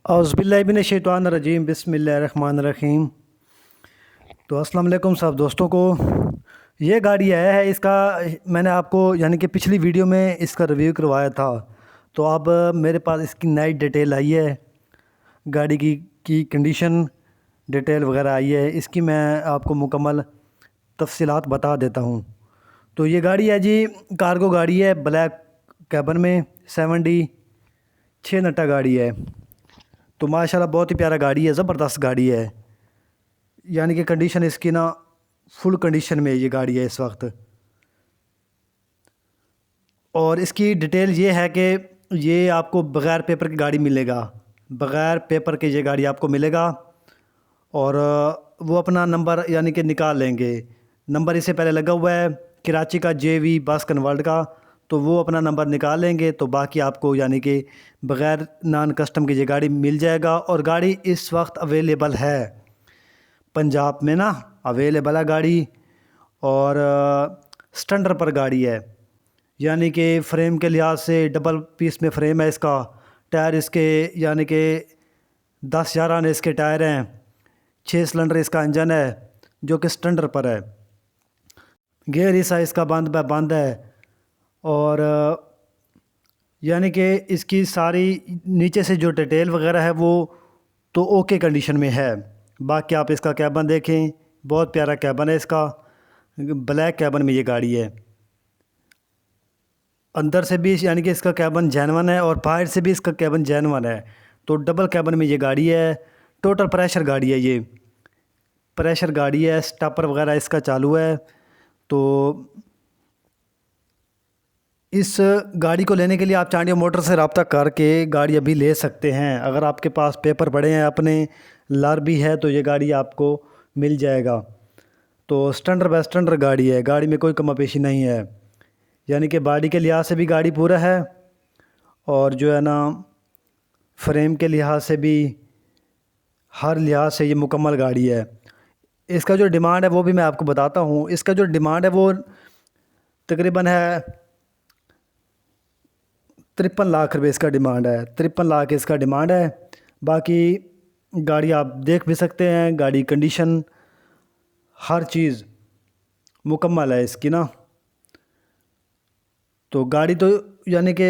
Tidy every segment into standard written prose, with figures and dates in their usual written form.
औज़ुबिल्लाहिमिनश्शैतानिर्रजीम बिस्मिल्लाहिर्रहमानिर्रहीम। तो अस्सलाम वालेकुम सब दोस्तों को। ये गाड़ी आया है, इसका मैंने आपको यानी कि पिछली वीडियो में इसका रिव्यू करवाया था। तो अब मेरे पास इसकी नई डिटेल आई है, गाड़ी की कंडीशन डिटेल वगैरह आई है। इसकी मैं आपको मुकम्मल तफसीलात बता देता हूँ। तो ये गाड़ी है जी, कार्गो गाड़ी है, ब्लैक कैबन में 7D 6 नट्टा गाड़ी है। तो माशाल्लाह बहुत ही प्यारा गाड़ी है, ज़बरदस्त गाड़ी है। यानी कि कंडीशन इसकी ना फुल कंडीशन में ये गाड़ी है इस वक्त। और इसकी डिटेल ये है कि ये आपको बग़ैर पेपर की गाड़ी मिलेगा, बग़ैर पेपर के ये गाड़ी आपको मिलेगा। और वो अपना नंबर यानी कि निकाल लेंगे। नंबर इससे पहले लगा हुआ है कराची का, JV बस कन्वर्ट का, तो वो अपना नंबर निकाल लेंगे। तो बाकी आपको यानी कि बग़ैर नॉन कस्टम की ये गाड़ी मिल जाएगा। और गाड़ी इस वक्त अवेलेबल है पंजाब में ना, अवेलेबल है गाड़ी। और स्टैंडर्ड पर गाड़ी है, यानी कि फ्रेम के लिहाज से डबल पीस में फ्रेम है इसका। टायर इसके यानी कि 10-11 ने इसके टायर हैं। 6 सिलेंडर इसका इंजन है जो कि स्टैंडर्ड पर है। गियर इस इसका बंद है। और यानी कि इसकी सारी नीचे से जो डिटेल वगैरह है वो तो ओके कंडीशन में है। बाकी आप इसका कैबन देखें, बहुत प्यारा कैबन है इसका, ब्लैक कैबन में ये गाड़ी है। अंदर से भी यानी कि इसका कैबन जेनवन है और बाहर से भी इसका कैबन जेनवन है। तो डबल कैबन में ये गाड़ी है। टोटल प्रेशर गाड़ी है, ये प्रेशर गाड़ी है, स्टॉपर वगैरह इसका चालू है। तो इस गाड़ी को लेने के लिए आप चांडिया मोटर से रब्ता करके गाड़ी अभी ले सकते हैं। अगर आपके पास पेपर पड़े हैं अपने, लार भी है, तो ये गाड़ी आपको मिल जाएगा। तो स्टैंडर्ड बाय स्टैंडर्ड गाड़ी है, गाड़ी में कोई कमी पेशी नहीं है। यानी कि बॉडी के लिहाज से भी गाड़ी पूरा है, और जो है ना फ्रेम के लिहाज से भी, हर लिहाज से ये मुकम्मल गाड़ी है। इसका जो डिमांड है वो भी मैं आपको बताता हूँ। इसका जो डिमांड है वो तकरीबन है 53 लाख रुपए इसका डिमांड है। 53 लाख इसका डिमांड है। बाकी गाड़ी आप देख भी सकते हैं, गाड़ी कंडीशन हर चीज़ मुकम्मल है इसकी ना। तो गाड़ी तो यानी कि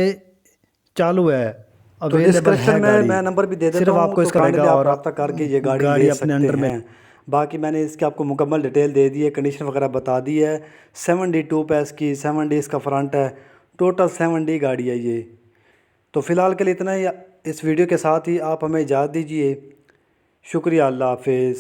चालू है, तो अवेलेबल डिस्क्रिप्शन है में गाड़ी। मैं नंबर भी दे देता सिर्फ हूँ, आपको तो इसका काइंडली रहेगा आप और रब्ता करके ये गाड़ी गाड़ी ले अपने सकते अंडर में। हैं। बाकी मैंने इसकी आपको मुकम्मल डिटेल दे दी है, कंडीशन वगैरह बता दी है। 7D टूप है इसकी, 7D इसका फ्रंट है, टोटल 7D गाड़ी है ये। तो फ़िलहाल के लिए इतना ही। इस वीडियो के साथ ही आप हमें इजाज़त दीजिए। शुक्रिया, अल्लाह हाफिज़।